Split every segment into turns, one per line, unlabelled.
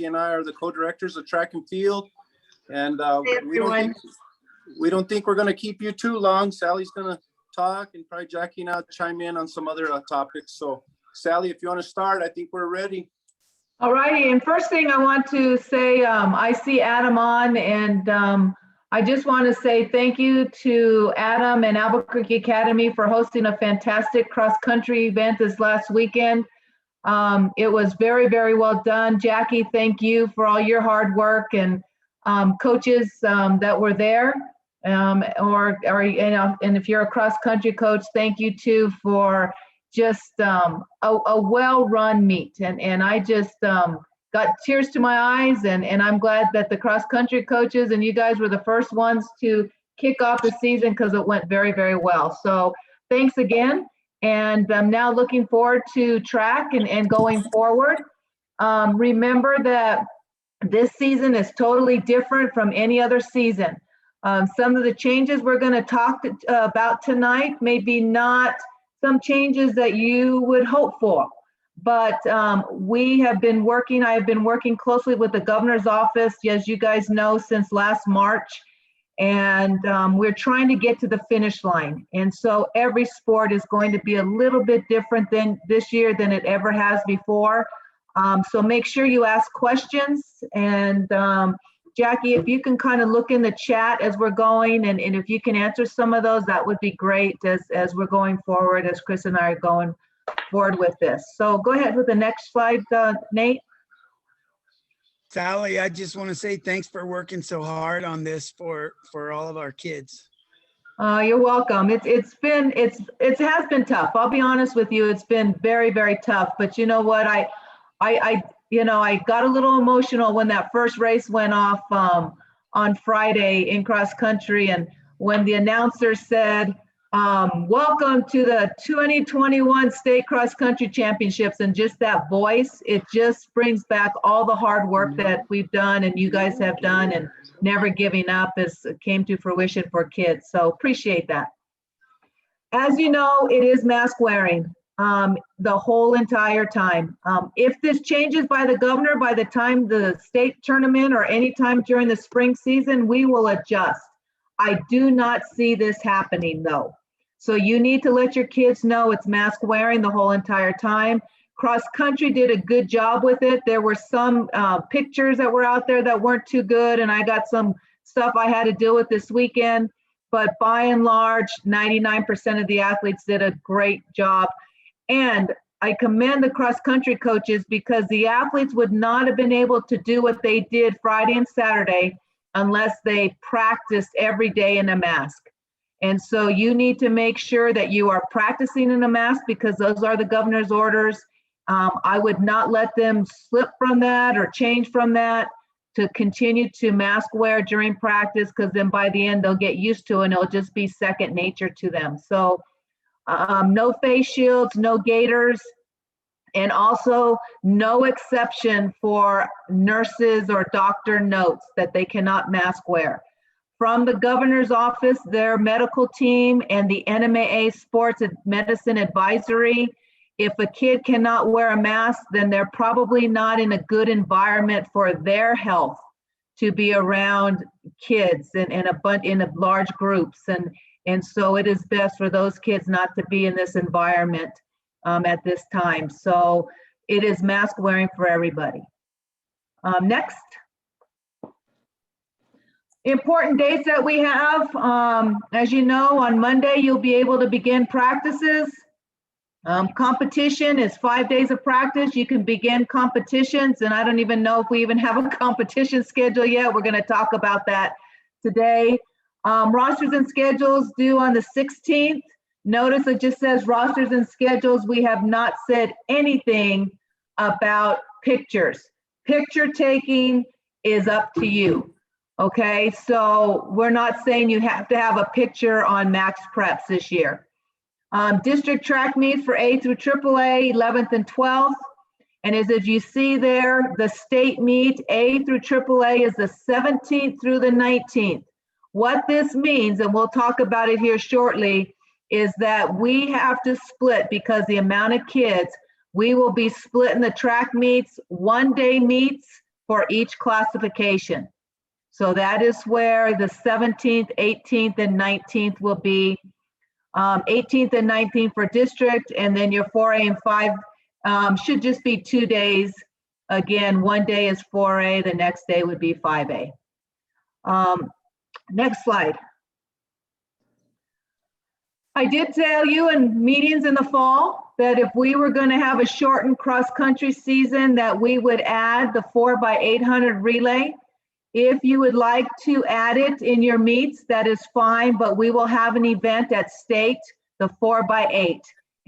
Jackie and I are the co-directors of track and field. And
Hey, everyone.
we don't think we're going to keep you too long. Sally's going to talk, and probably Jackie and I'll chime in on some other topics. So Sally, if you want to start, I think we're ready.
All righty, and first thing I want to say, I see Adam on, and I just want to say thank you to Adam and Albuquerque Academy for hosting a fantastic cross-country event this last weekend. It was very, very well done. Jackie, thank you for all your hard work, and coaches that were there, or you know, and if you're a cross-country coach, thank you too for just a well-run meet, and I just got tears to my eyes, and I'm glad that the cross-country coaches and you guys were the first ones to kick off the season because it went very, very well. So thanks again, and I'm now looking forward to track and going forward. Remember that this season is totally different from any other season. Some of the changes we're going to talk about tonight may be not some changes that you would hope for, but we have been working, I have been working closely with the governor's office, as you guys know, since last March, and we're trying to get to the finish line. And so every sport is going to be a little bit different than this year than it ever has before. So make sure you ask questions, and Jackie, if you can kind of look in the chat as we're going, and if you can answer some of those, that would be great as we're going forward, as Chris and I are going forward with this. So go ahead with the next slide, Nate.
Sally, I just want to say thanks for working so hard on this for all of our kids.
You're welcome. It has been tough. I'll be honest with you. It's been very, very tough. But you know what? I got a little emotional when that first race went off on Friday in cross country, and when the announcer said, welcome to the 2021 state cross country championships, and just that voice, it just brings back all the hard work that we've done and you guys have done, and never giving up as it came to fruition for kids. So appreciate that. As you know, it is mask wearing the whole entire time. If this changes by the governor by the time the state tournament or any time during the spring season, we will adjust. I do not see this happening though. So you need to let your kids know it's mask wearing the whole entire time. Cross country did a good job with it. There were some pictures that were out there that weren't too good, and I got some stuff I had to deal with this weekend, but by and large, 99% of the athletes did a great job. And I commend the cross-country coaches, because the athletes would not have been able to do what they did Friday and Saturday unless they practiced every day in a mask. And so you need to make sure that you are practicing in a mask, because those are the governor's orders. I would not let them slip from that or change from that to continue to mask wear during practice, because then by the end they'll get used to it and it'll just be second nature to them. So no face shields, no gaiters, and also no exception for nurses or doctor notes that they cannot mask wear. From the governor's office, their medical team, and the NMAA Sports Medicine Advisory, if a kid cannot wear a mask, then they're probably not in a good environment for their health to be around kids in large groups. And so it is best for those kids not to be in this environment at this time. So it is mask wearing for everybody. Next. Important dates that we have. As you know, on Monday, you'll be able to begin practices. Competition is 5 days of practice. You can begin competitions, and I don't even know if we even have a competition schedule yet. We're going to talk about that today. Rosters and schedules due on the 16th. Notice it just says rosters and schedules. We have not said anything about pictures. Picture taking is up to you. Okay, so we're not saying you have to have a picture on Max Preps this year. District track meets for A through AAA, 11th and 12th. And as you see there, the state meet A through AAA is the 17th through the 19th. What this means, and we'll talk about it here shortly, is that we have to split, because the amount of kids, we will be splitting the track meets, 1 day meets for each classification. So that is where the 17th, 18th, and 19th will be. 18th and 19th for district, and then your 4A and 5 should just be 2 days. Again, one day is 4A, the next day would be 5A. Next slide. I did tell you in meetings in the fall that if we were going to have a shortened cross-country season, that we would add the 4x800 relay. If you would like to add it in your meets, that is fine, but we will have an event at state, the 4x8.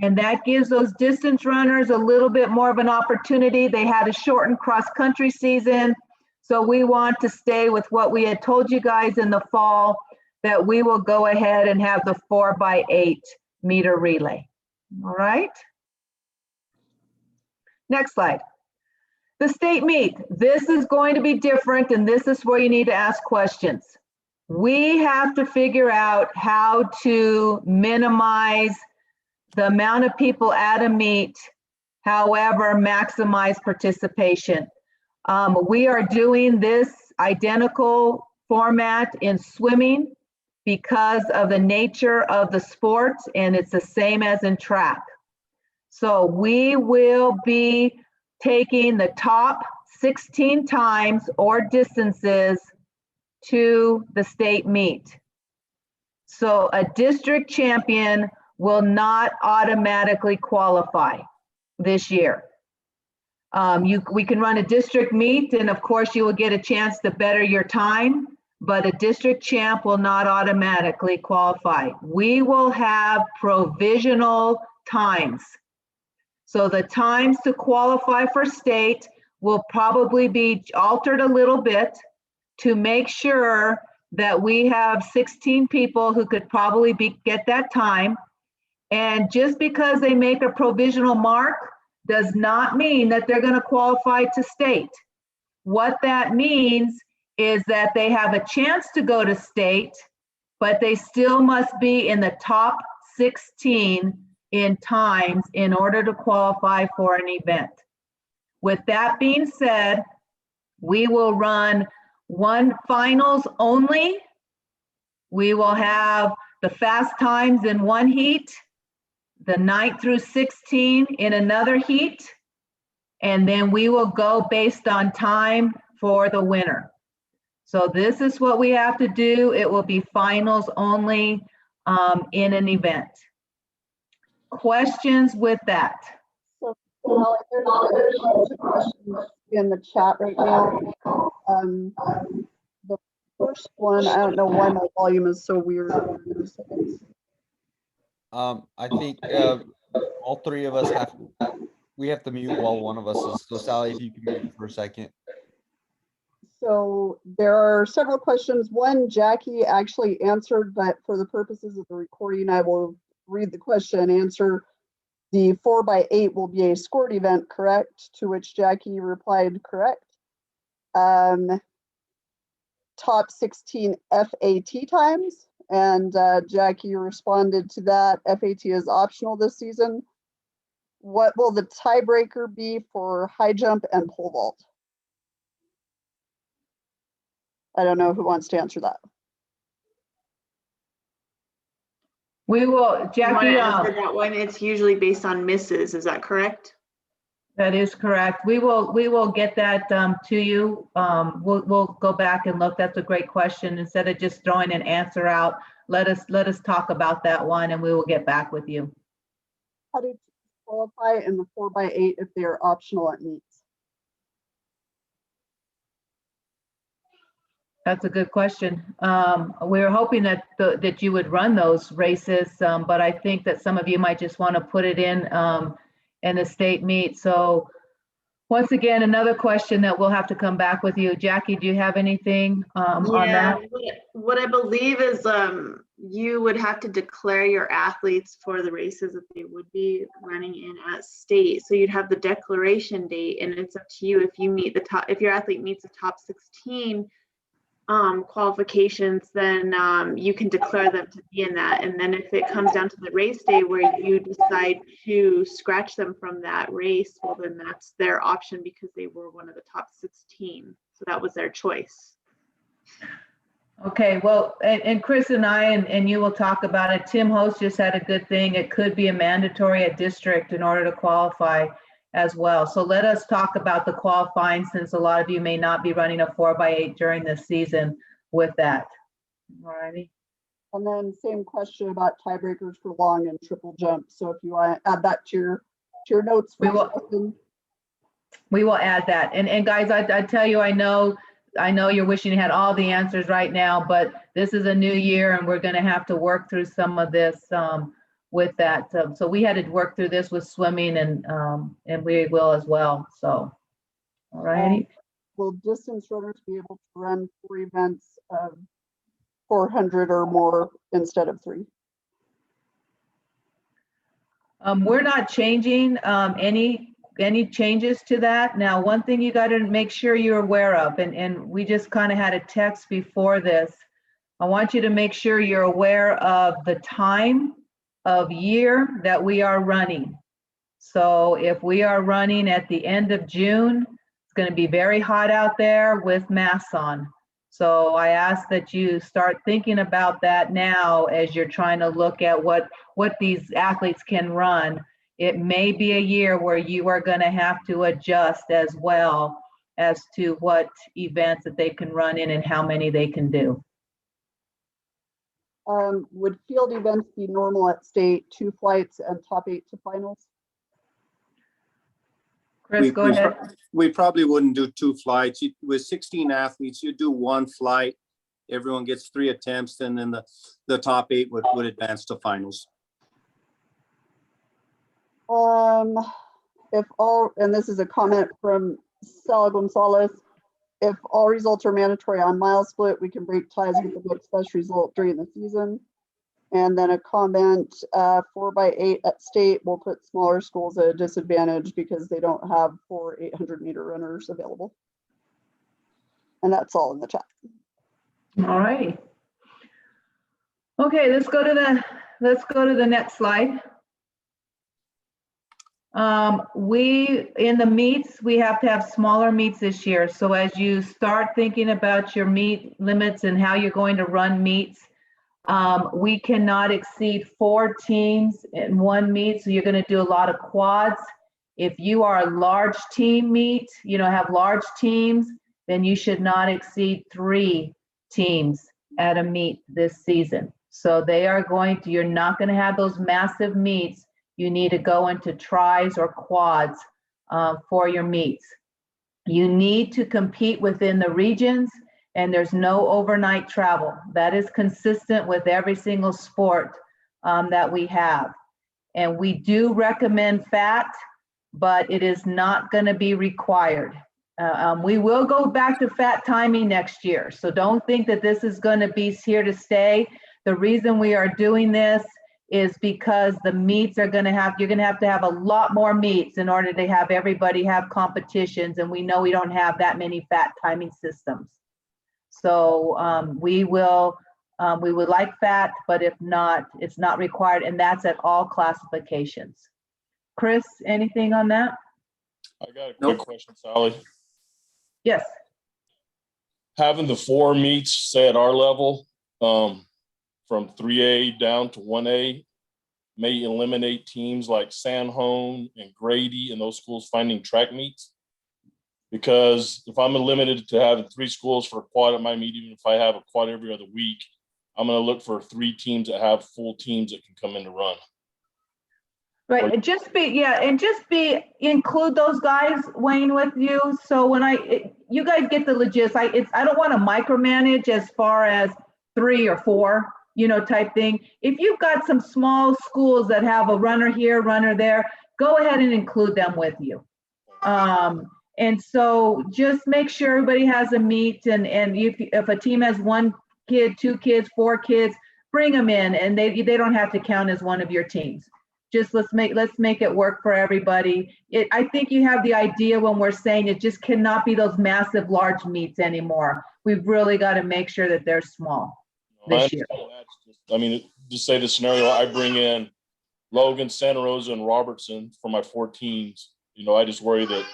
And that gives those distance runners a little bit more of an opportunity. They had a shortened cross-country season. So we want to stay with what we had told you guys in the fall, that we will go ahead and have the 4x8 meter relay. All right. Next slide. The state meet. This is going to be different, and this is where you need to ask questions. We have to figure out how to minimize the amount of people at a meet, however, maximize participation. We are doing this identical format in swimming because of the nature of the sport, and it's the same as in track. So we will be taking the top 16 times or distances to the state meet. So a district champion will not automatically qualify this year. We can run a district meet, and of course you will get a chance to better your time, but a district champ will not automatically qualify. We will have provisional times. So the times to qualify for state will probably be altered a little bit to make sure that we have 16 people who could probably get that time. And just because they make a provisional mark does not mean that they're going to qualify to state. What that means is that they have a chance to go to state, but they still must be in the top 16 in times in order to qualify for an event. With that being said, we will run one finals only. We will have the fast times in one heat, the 9 through 16 in another heat, and then we will go based on time for the winner. So this is what we have to do. It will be finals only in an event. Questions with that?
So, Molly, there's a bunch of questions in the chat right now. The first one, I don't know why my volume is so weird.
I think all three of us have to mute while one of us is. So Sally, if you can mute for a second.
So there are several questions. One, Jackie actually answered, but for the purposes of the recording, I will read the question and answer. The 4x8 will be a scored event, correct? To which Jackie replied, correct. Top 16 FAT times, and Jackie responded to that. FAT is optional this season. What will the tiebreaker be for high jump and pole vault? I don't know who wants to answer that.
We will,
You want
Jackie.
to answer that one? It's usually based on misses. Is that correct?
That is correct. We will get that to you. We'll go back and look. That's a great question. Instead of just throwing an answer out, let us talk about that one, and we will get back with you.
How do you qualify in the 4x8 if they are optional at meets?
That's a good question. We were hoping that that you would run those races, but I think that some of you might just want to put it in the state meet. So once again, another question that we'll have to come back with you. Jackie, do you have anything on that?
What I believe is you would have to declare your athletes for the races that they would be running in at state. So you'd have the declaration date, and it's up to you if you meet the top, if your athlete meets the top 16, qualifications, then you can declare them to be in that. And then if it comes down to the race day where you decide to scratch them from that race, well, then that's their option because they were one of the top 16. So that was their choice.
Okay, well, and Chris and I, and you will talk about it. Tim Host just had a good thing. It could be a mandatory at district in order to qualify as well. So let us talk about the qualifying, since a lot of you may not be running a 4x8 during this season with that. All righty.
And then same question about tiebreakers for long and triple jump. So if you want to add that to your notes.
We will add that. And guys, I tell you, I know you're wishing you had all the answers right now, but this is a new year and we're going to have to work through some of this with that. So we had to work through this with swimming, and we will as well. So, all righty.
Will distance runners be able to run 4 events of 400 or more instead of 3?
We're not changing any changes to that. Now, one thing you got to make sure you're aware of, and we just kind of had a text before this. I want you to make sure you're aware of the time of year that we are running. So if we are running at the end of June, it's going to be very hot out there with masks on. So I ask that you start thinking about that now as you're trying to look at what these athletes can run. It may be a year where you are going to have to adjust as well as to what events that they can run in and how many they can do.
Would field events be normal at state, 2 flights and top 8 to finals?
Chris, go ahead.
We probably wouldn't do 2 flights. With 16 athletes, you do 1 flight. Everyone gets 3 attempts, and then the top 8 would advance to finals.
If all, and this is a comment from Sal Gonzalez, if all results are mandatory on mile split, we can break ties with the next best result during the season. And then a comment, 4x8 at state will put smaller schools at a disadvantage because they don't have 4 800-meter runners available. And that's all in the chat.
All righty. Okay, let's go to the next slide. In the meets, we have to have smaller meets this year. So as you start thinking about your meet limits and how you're going to run meets, we cannot exceed 4 teams in 1 meet. So you're going to do a lot of quads. If you are a large team meet, have large teams, then you should not exceed 3 teams at a meet this season. So you're not going to have those massive meets. You need to go into tries or quads for your meets. You need to compete within the regions, and there's no overnight travel. That is consistent with every single sport that we have. And we do recommend FAT, but it is not going to be required. We will go back to FAT timing next year. So don't think that this is going to be here to stay. The reason we are doing this is because the meets you're going to have to have a lot more meets in order to have everybody have competitions. And we know we don't have that many FAT timing systems. So we would like FAT, but if not, it's not required. And that's at all classifications. Chris, anything on that?
I got a quick question, Sally.
Yes.
Having the 4 meets, say at our level, from 3A down to 1A may eliminate teams like San Juan and Grady and those schools finding track meets. Because if I'm limited to having 3 schools for a quad at my meet, even if I have a quad every other week, I'm going to look for 3 teams that have full teams that can come in to run.
Right, include those guys, Wayne, with you. So when you guys get the logistics, I don't want to micromanage as far as 3 or 4, type thing. If you've got some small schools that have a runner here, runner there, go ahead and include them with you. And so just make sure everybody has a meet, and if a team has 1 kid, 2 kids, 4 kids, bring them in, and they don't have to count as one of your teams. Just let's make it work for everybody. I think you have the idea when we're saying it just cannot be those massive large meets anymore. we've really got to make sure that they're small this year.
I mean, just say the scenario, I bring in Logan, Santa Rosa, and Robertson for my 4 teams. You know, I just worry that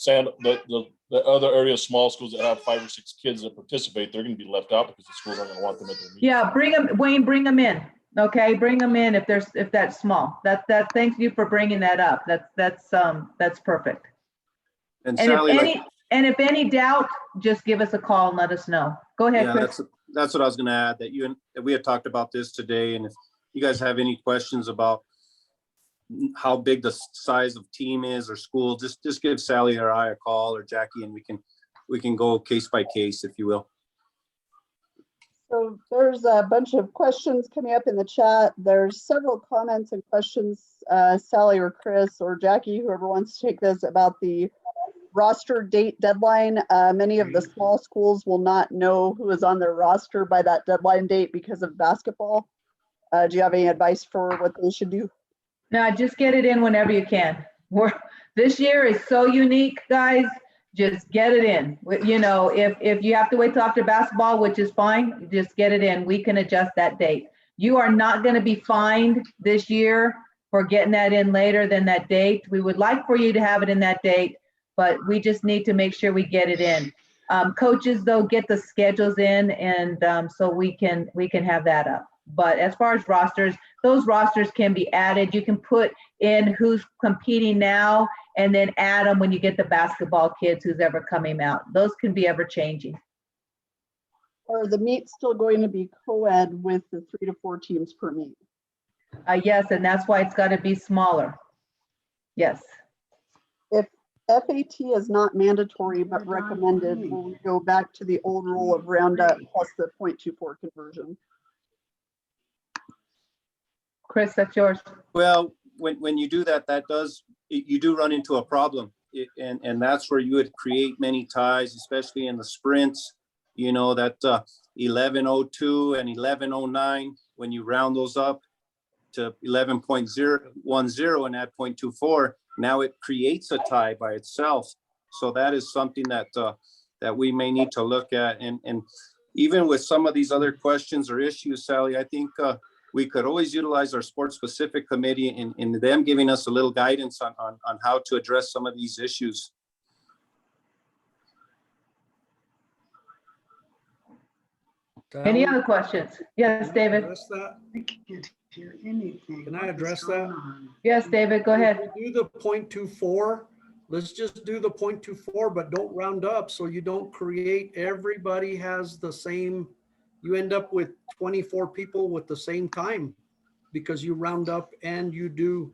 the other area of small schools that have 5 or 6 kids that participate, they're going to be left out because the schools aren't going to want them at their meetings.
Yeah, bring them, Wayne, bring them in. Okay, bring them in if that's small. Thank you for bringing that up. That's perfect.
And
And
Sally,
if any doubt, just give us a call and let us know. Go ahead,
yeah,
Chris.
that's what I was going to add, that we had talked about this today. And if you guys have any questions about how big the size of team is or school, just give Sally or I a call, or Jackie, and we can go case by case, if you will.
So there's a bunch of questions coming up in the chat. There's several comments and questions, Sally or Chris or Jackie, whoever wants to take this, about the roster date deadline. Many of the small schools will not know who is on their roster by that deadline date because of basketball. Do you have any advice for what they should do?
No, just get it in whenever you can. This year is so unique, guys. Just get it in. You know, if you have to wait till after basketball, which is fine, just get it in. We can adjust that date. You are not going to be fined this year for getting that in later than that date. We would like for you to have it in that date, but we just need to make sure we get it in. Coaches, though, get the schedules in, and so we can have that up. But as far as rosters, those rosters can be added. You can put in who's competing now and then add them when you get the basketball kids who's ever coming out. Those can be ever changing.
Are the meets still going to be co-ed with the 3 to 4 teams per meet?
Yes, and that's why it's got to be smaller. Yes.
If FAT is not mandatory but recommended, will we go back to the old rule of roundup plus the 0.24 conversion?
Chris, that's yours.
Well, when you do that, you do run into a problem. And that's where you would create many ties, especially in the sprints, you know, that 11:02 and 11:09, when you round those up to 11.010 and add 0.24, now it creates a tie by itself. So that is something that we may need to look at. And even with some of these other questions or issues, Sally, I think we could always utilize our sports specific committee in them giving us a little guidance on how to address some of these issues.
Any other questions? Yes, David.
Can I address that?
Yes, David, go ahead.
If we do the 0.24, let's just do the 0.24, but don't round up so you don't create, everybody has the same, you end up with 24 people with the same time because you round up and you do.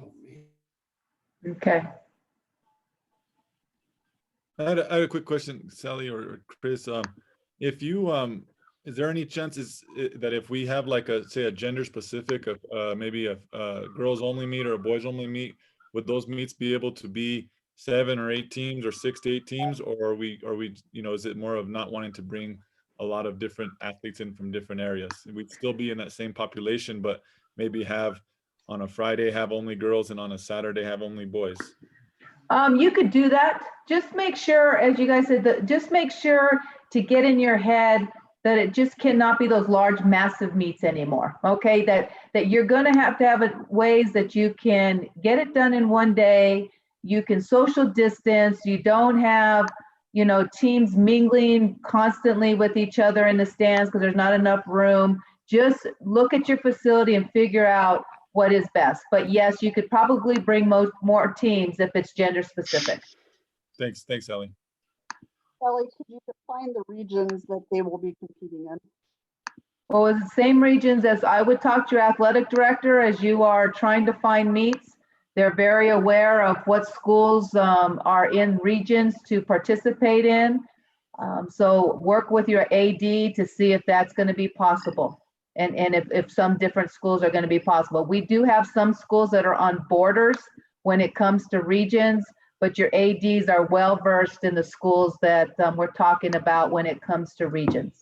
Oh, man.
Okay.
I had a quick question, Sally or Chris. If you is there any chances that if we have like say a gender specific of maybe a girls only meet or a boys only meet, would those meets be able to be 7 or 8 teams or 6 to 8 teams, or are we you know, is it more of not wanting to bring a lot of different athletes in from different areas? We'd still be in that same population, but maybe have on a Friday have only girls and on a Saturday have only boys.
You could do that. Just make sure, as you guys said, just make sure to get in your head that it just cannot be those large, massive meets anymore. Okay, that you're going to have ways that you can get it done in one day. You can social distance. You don't have, you know, teams mingling constantly with each other in the stands because there's not enough room. Just look at your facility and figure out what is best. But yes, you could probably bring more teams if it's gender specific.
Thanks, Ellie.
Ellie, could you define the regions that they will be competing in?
Well, it's the same regions as I would talk to your athletic director as you are trying to find meets. They're very aware of what schools are in regions to participate in. So work with your AD to see if that's going to be possible. And if some different schools are going to be possible. We do have some schools that are on borders when it comes to regions, but your ADs are well versed in the schools that we're talking about when it comes to regions.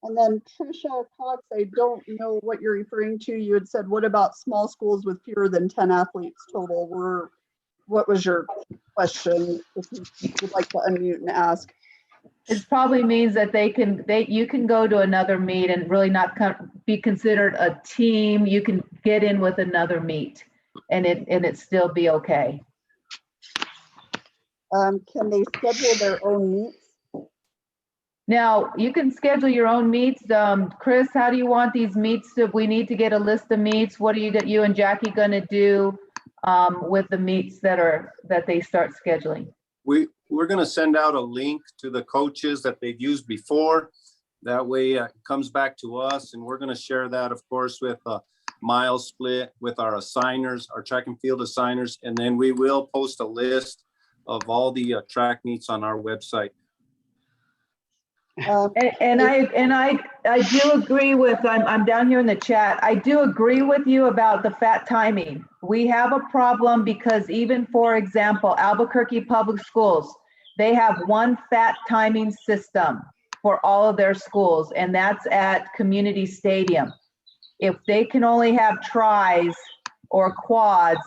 And then Tricia Cox, I don't know what you're referring to. You had said, what about small schools with fewer than 10 athletes total? What was your question? If you would like to unmute and ask.
It probably means that you can go to another meet and really not be considered a team. You can get in with another meet and it still be okay.
Can they schedule their own meets?
Now, you can schedule your own meets. Chris, how do you want these meets? If we need to get a list of meets, what are you and Jackie gonna do with the meets that they start scheduling?
We're gonna send out a link to the coaches that they've used before. That way it comes back to us, and we're gonna share that, of course, with mile split with our assigners, our track and field assigners, and then we will post a list of all the track meets on our website.
And I do agree with, I'm down here in the chat. I do agree with you about the fat timing. We have a problem because even, for example, Albuquerque Public Schools, they have one fat timing system for all of their schools, and that's at Community Stadium. If they can only have tries or quads,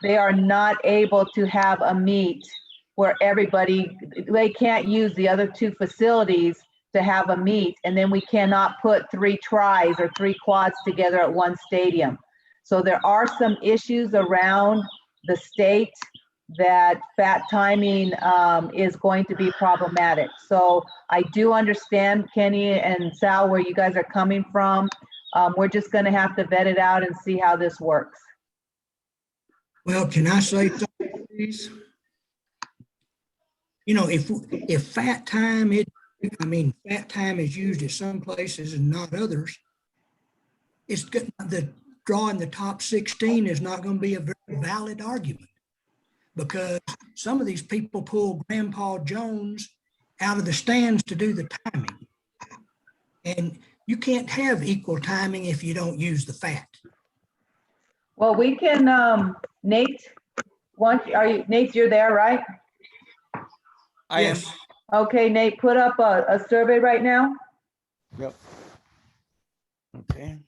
they are not able to have a meet where they can't use the other two facilities to have a meet, and then we cannot put 3 tries or 3 quads together at one stadium. So there are some issues around the state that fat timing is going to be problematic. So I do understand, Kenny and Sal, where you guys are coming from. We're just gonna have to vet it out and see how this works.
Well, can I say something, please? You know, if fat time fat time is used at some places and not others, it's good. Drawing the top 16 is not going to be a very valid argument, because some of these people pull Grandpa Jones out of the stands to do the timing. And you can't have equal timing if you don't use the fat.
Well, we can, Nate, Nate, you're there, right?
I am.
Yes.
Okay, Nate, put up a survey right now.
Yep. Okay.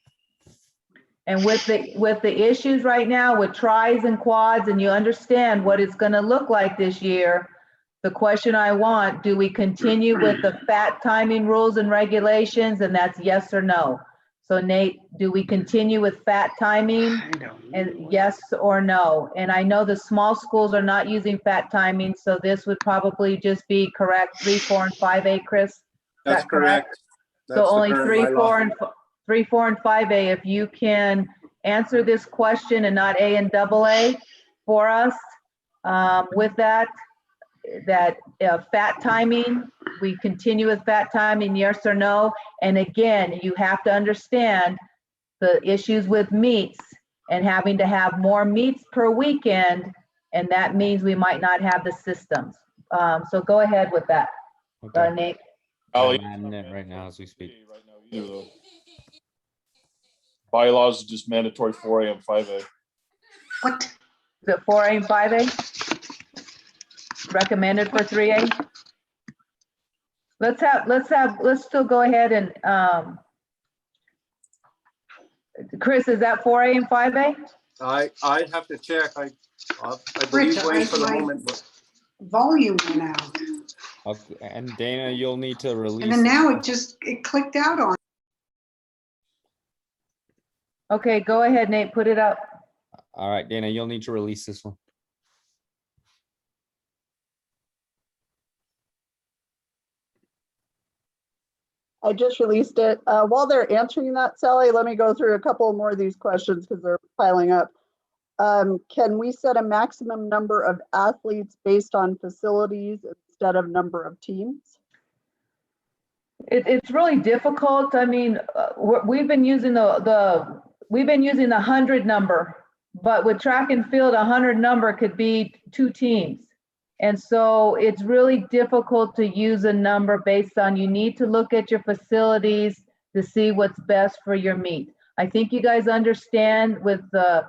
And with the issues right now with tries and quads, and you understand what it's gonna look like this year, the question I want, do we continue with the fat timing rules and regulations? And that's yes or no. So Nate, do we continue with fat timing? And yes or no? And I know the small schools are not using fat timing, so this would probably just be correct 3, 4, and 5A, Chris? Is
That's
that correct?
correct.
So
That's the
only
current
3,
bylaw.
4, and 5A, if you can answer this question and not A and AA for us, with that fat timing, we continue with fat timing, yes or no? And again, you have to understand the issues with meets and having to have more meets per weekend, and that means we might not have the systems. So go ahead with that,
Okay.
Nate.
Ali,
I'm adding it right now as we speak.
right now either, though. Bylaws is just mandatory 4A and 5A.
What?
Is it 4A and 5A? Recommended for 3A? Let's still go ahead and, Chris, is that 4A and 5A?
I'd have to check. I believe
Rich,
Wayne for the
my
moment, but
volume went out.
Okay. And Dana, you'll need to release.
And then now it clicked out on.
Okay, go ahead, Nate, put it up.
All right, Dana, you'll need to release this one.
I just released it. While they're answering that, Sally, let me go through a couple more of these questions because they're piling up. Can we set a maximum number of athletes based on facilities instead of number of teams?
It's really difficult. I mean, we've been using the 100 number, but with track and field, 100 number could be 2 teams. And so it's really difficult to use a number based on, you need to look at your facilities to see what's best for your meet. I think you guys understand with the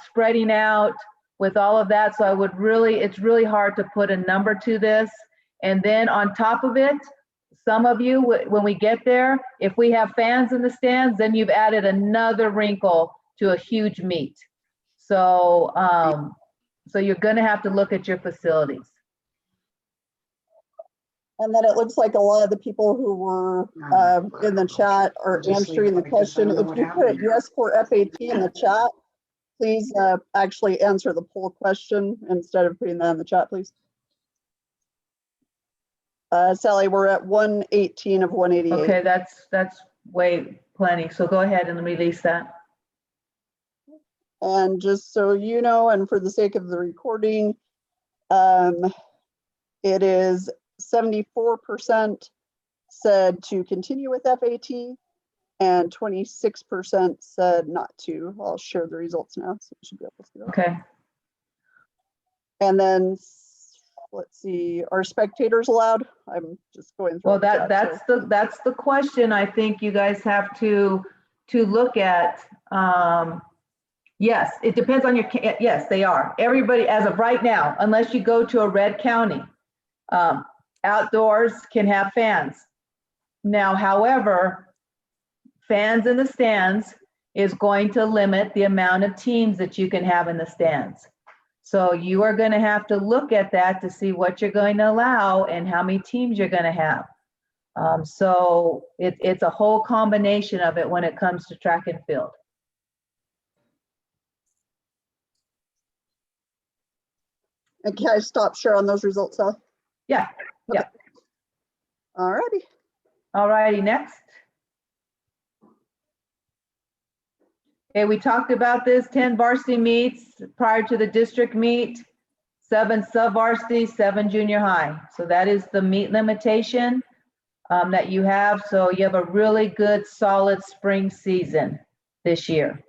spreading out, with all of that. So it's really hard to put a number to this. And then on top of it, some of you, when we get there, if we have fans in the stands, then you've added another wrinkle to a huge meet. So, so you're going to have to look at your facilities.
And then it looks like a lot of the people who were in the chat are answering the question. If you put yes for FAT in the chat, please actually answer the poll question instead of putting that in the chat, please. Sally, we're at 118 of 188.
Okay, that's way plenty. So go ahead and release that.
And just so you know, and for the sake of the recording, it is 74% said to continue with FAT and 26% said not to. I'll share the results now, so you should be able to see that.
Okay.
And then let's see, are spectators allowed? I'm just going through.
Well,
the chat,
that's the question I think you guys have to look at. Yes, it depends on your, yes, they are. Everybody, as of right now, unless you go to a red county, outdoors can have fans. Now, however, fans in the stands is going to limit the amount of teams that you can have in the stands. So you are going to have to look at that to see what you're going to allow and how many teams you're going to have. So it's a whole combination of it when it comes to track and field.
And can I stop sharing those results, Sally?
Yeah, yeah.
All righty.
All righty, next. Okay, we talked about this, 10 varsity meets prior to the district meet, 7 sub-varsity, 7 junior high. So that is the meet limitation that you have. So you have a really good, solid spring season this year.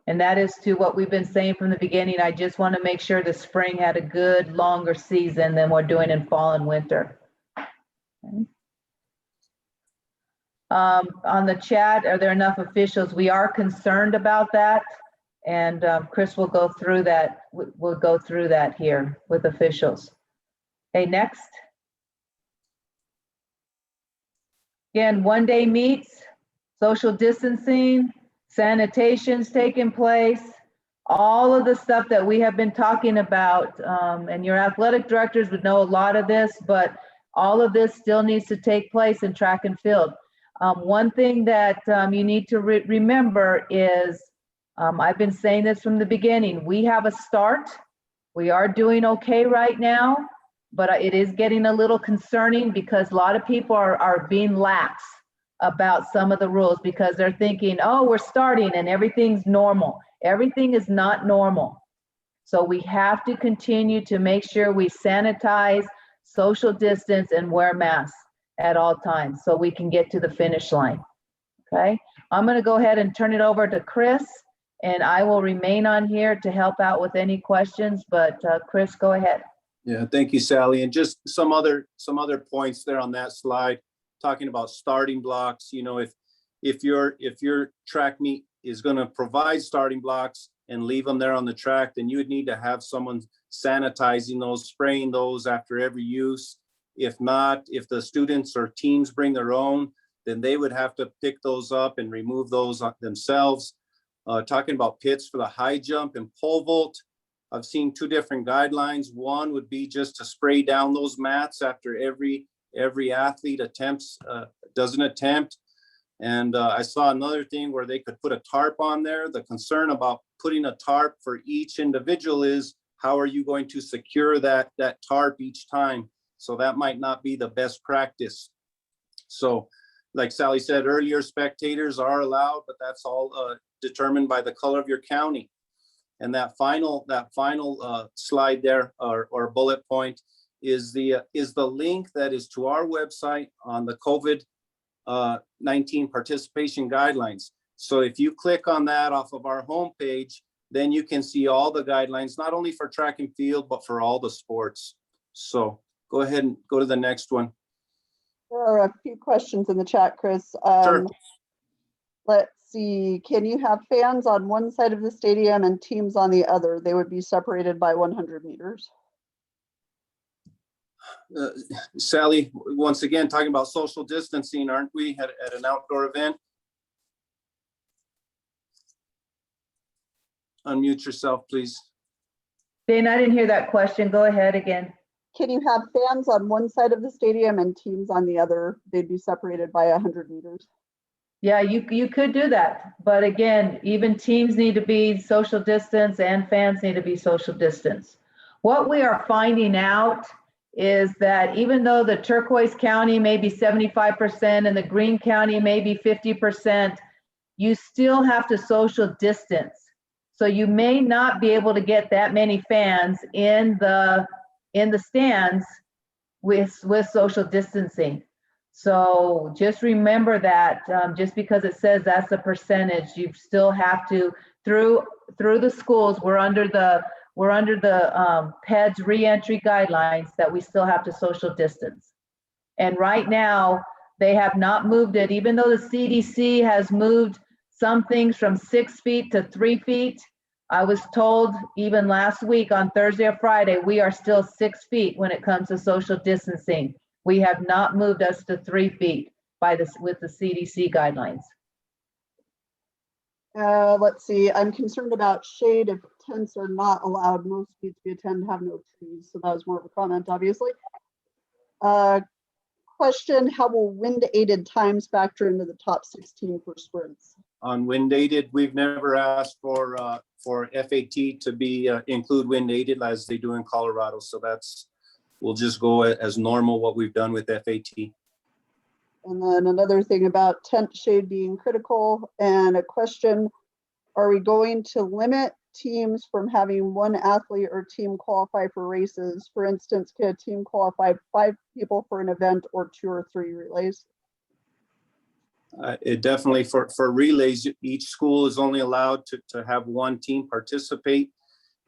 And that is to what we've been saying from the beginning. I just want to make sure the spring had a good, longer season than we're doing in fall and winter. Okay. On the chat, are there enough officials? We are concerned about that. And Chris will go through that. We'll go through that here with officials. Okay, next. Again, one-day meets, social distancing, sanitation's taking place, all of the stuff that we have been talking about, and your athletic directors would know a lot of this, but all of this still needs to take place in track and field. One thing that you need to remember is, I've been saying this from the beginning, we have a start. We are doing okay right now, but it is getting a little concerning because a lot of people are being lax about some of the rules because they're thinking, oh, we're starting and everything's normal. Everything is not normal. So we have to continue to make sure we sanitize, social distance, and wear masks at all times so we can get to the finish line. Okay, I'm going to go ahead and turn it over to Chris, and I will remain on here to help out with any questions, but Chris, go ahead.
Yeah, thank you, Sally. And just some other points there on that slide, talking about starting blocks. You know, if your track meet is going to provide starting blocks and leave them there on the track, then you would need to have someone sanitizing those, spraying those after every use. If not, if the students or teams bring their own, then they would have to pick those up and remove those themselves. Talking about pits for the high jump and pole vault, I've seen 2 different guidelines. One would be just to spray down those mats after every athlete does an attempt. And I saw another thing where they could put a tarp on there. The concern about putting a tarp for each individual is how are you going to secure that tarp each time? So that might not be the best practice. So like Sally said earlier, spectators are allowed, but that's all determined by the color of your county. And that final slide there or bullet point is the link that is to our website on the COVID-19 participation guidelines. So if you click on that off of our homepage, then you can see all the guidelines, not only for track and field, but for all the sports. So go ahead and go to the next one.
There are a few questions in the chat, Chris.
Sure.
Let's see, can you have fans on one side of the stadium and teams on the other? They would be separated by 100 meters.
Sally, once again, talking about social distancing, aren't we, at an outdoor event? Unmute yourself, please.
Dana, I didn't hear that question. Go ahead again.
can you have fans on one side of the stadium and teams on the other? They'd be separated by 100 meters.
Yeah, you could do that. But again, even teams need to be social distance and fans need to be social distance. What we are finding out is that even though the turquoise county may be 75% and the green county may be 50%, you still have to social distance. So you may not be able to get that many fans in the stands with social distancing. So just remember that just because it says that's the percentage, you still have to, through the schools, we're under the PEDS reentry guidelines that we still have to social distance. And right now, they have not moved it, even though the CDC has moved some things from 6 feet to 3 feet. I was told even last week on Thursday or Friday, we are still 6 feet when it comes to social distancing. We have not moved us to 3 feet with the CDC guidelines.
Let's see, I'm concerned about shade if tents are not allowed. Most beach we attend have no trees, so that was more of a comment, obviously. Question, how will wind-aided times factor into the top 16 for sprints?
On wind-aided, we've never asked for FAT to be include wind-aided as they do in Colorado. So we'll just go as normal what we've done with FAT.
And then another thing about tent shade being critical, and a question, are we going to limit teams from having one athlete or team qualify for races? For instance, can a team qualify 5 people for an event or 2 or 3 relays?
It definitely for relays, each school is only allowed to have one team participate.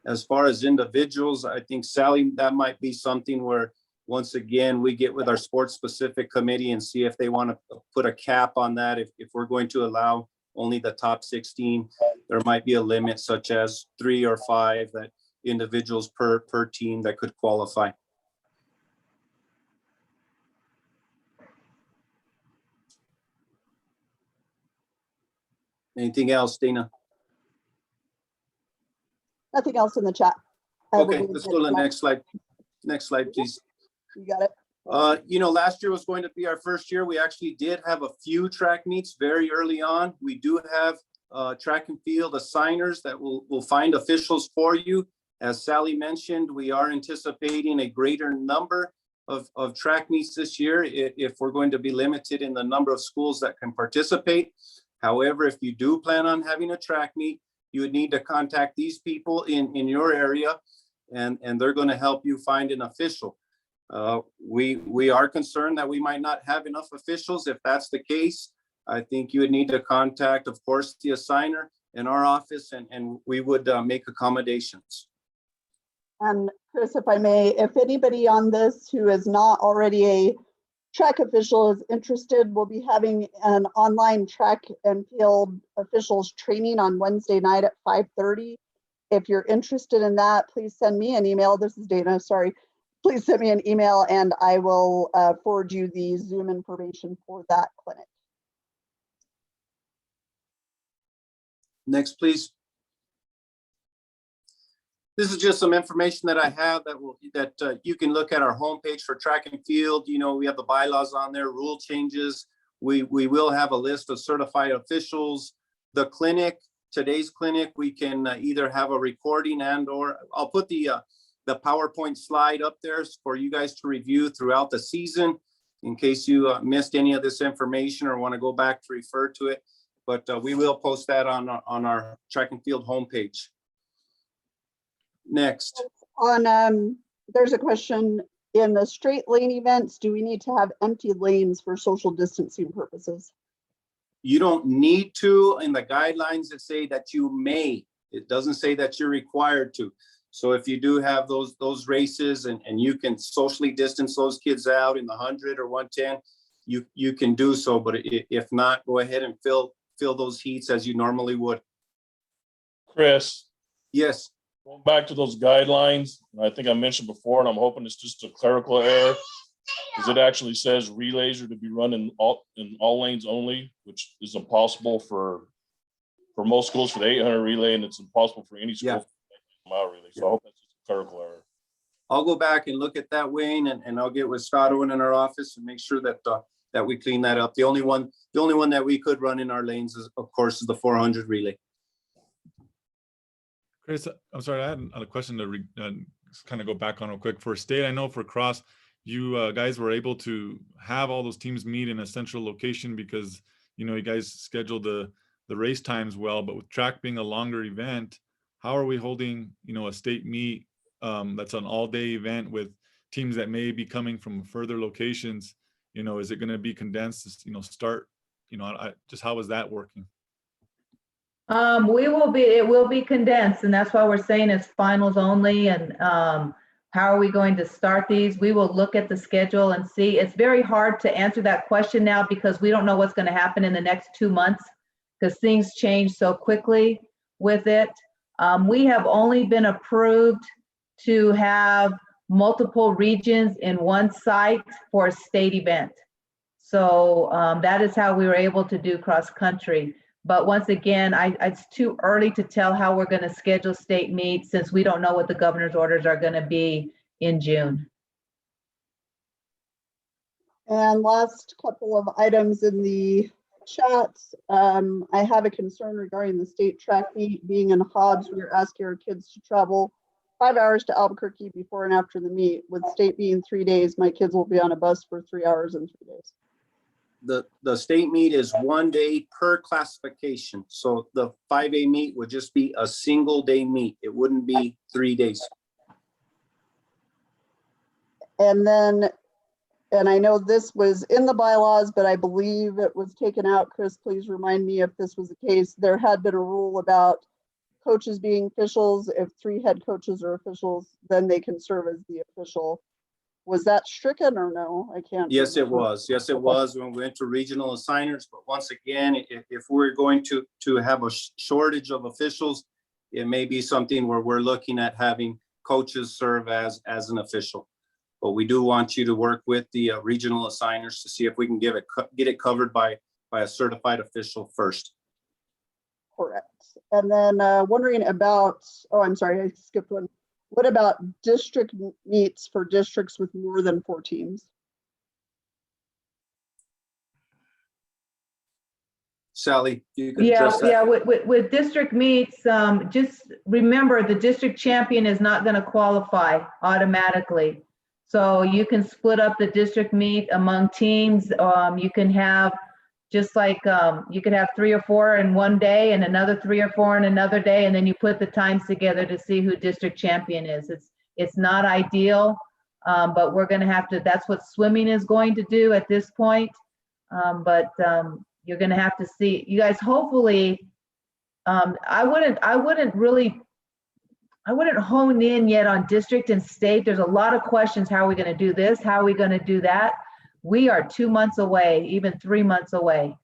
As far as individuals, I think, Sally, that might be something where, once again, we get with our sports specific committee and see if they want to put a cap on that. If we're going to allow only the top 16, there might be a limit such as 3 or 5 that individuals per team that could qualify. Anything else, Dana?
Nothing else in the chat.
Okay, let's go to the next slide. Next slide, please.
You got it.
Last year was going to be our first year. We actually did have a few track meets very early on. We do have track and field assigners that will find officials for you. As Sally mentioned, we are anticipating a greater number of track meets this year if we're going to be limited in the number of schools that can participate. However, if you do plan on having a track meet, you would need to contact these people in your area, and they're going to help you find an official. We are concerned that we might not have enough officials. If that's the case, I think you would need to contact, of course, the assigner in our office, and we would make accommodations.
And Chris, if I may, if anybody on this who is not already a track official is interested, we'll be having an online track and field officials training on Wednesday night at 5:30. If you're interested in that, please send me an email. This is Dana, sorry. Please send me an email and I will forward you the Zoom information for that clinic.
Next, please. This is just some information that I have that you can look at our homepage for track and field. We have the bylaws on there, rule changes. We will have a list of certified officials. The clinic, today's clinic, we can either have a recording or I'll put the PowerPoint slide up there for you guys to review throughout the season in case you missed any of this information or want to go back to refer to it. But we will post that on our track and field homepage. Next.
There's a question, in the straight lane events, do we need to have empty lanes for social distancing purposes?
You don't need to. In the guidelines that say that you may, it doesn't say that you're required to. So if you do have those races and you can socially distance those kids out in the 100 or 110, you can do so. But if not, go ahead and fill those heats as you normally would.
Chris.
Yes.
Going back to those guidelines, I think I mentioned before, and I'm hoping it's just a clerical error, because it actually says relays are to be run in all lanes only, which is impossible for most schools for the 800 relay, and it's impossible for any school for the mile relay. So I hope that's just a clerical error.
I'll go back and look at that, Wayne, and I'll get with Stodwin in our office and make sure that that we clean that up. The only one that we could run in our lanes is, of course, is the 400 relay.
Chris, I'm sorry, I had a question to kind of go back on real quick. For state, I know for cross, you guys were able to have all those teams meet in a central location because, you know, you guys scheduled the race times well, but with track being a longer event, how are we holding, you know, a state meet that's an all-day event with teams that may be coming from further locations? You know, is it going to be condensed, you know, start, you know, just how is that working?
It will be condensed, and that's why we're saying it's finals only. And how are we going to start these? We will look at the schedule and see. It's very hard to answer that question now because we don't know what's going to happen in the next 2 months because things change so quickly with it. We have only been approved to have multiple regions in one site for a state event. So that is how we were able to do cross country. But once again, it's too early to tell how we're going to schedule state meets since we don't know what the governor's orders are going to be in June.
And last couple of items in the chat. I have a concern regarding the state track meet being in Hobbs. We are asking our kids to travel 5 hours to Albuquerque before and after the meet. With state being 3 days, my kids will be on a bus for 3 hours and 3 days.
The state meet is 1 day per classification. So the 5A meet would just be a single day meet. It wouldn't be 3 days.
And then, and I know this was in the bylaws, but I believe it was taken out. Chris, please remind me if this was the case. There had been a rule about coaches being officials. If 3 head coaches are officials, then they can serve as the official. Was that stricken or no? I can't.
Yes, it was. Yes, it was when we went to regional assigners. But once again, if we're going to have a shortage of officials, it may be something where we're looking at having coaches serve as an official. But we do want you to work with the regional assigners to see if we can get it covered by a certified official first.
Correct. And then wondering about, oh, I'm sorry, I skipped one. What about district meets for districts with more than 4 teams?
Sally, you can address that.
Yeah. With district meets, just remember the district champion is not going to qualify automatically. So you can split up the district meet among teams. You can have just like you could have 3 or 4 in one day and another 3 or 4 in another day, and then you put the times together to see who district champion is. It's not ideal, but we're going to have to. That's what swimming is going to do at this point. But you're going to have to see. You guys, hopefully, I wouldn't hone in yet on district and state. There's a lot of questions. How are we going to do this? How are we going to do that? We are 2 months away, even 3 months away,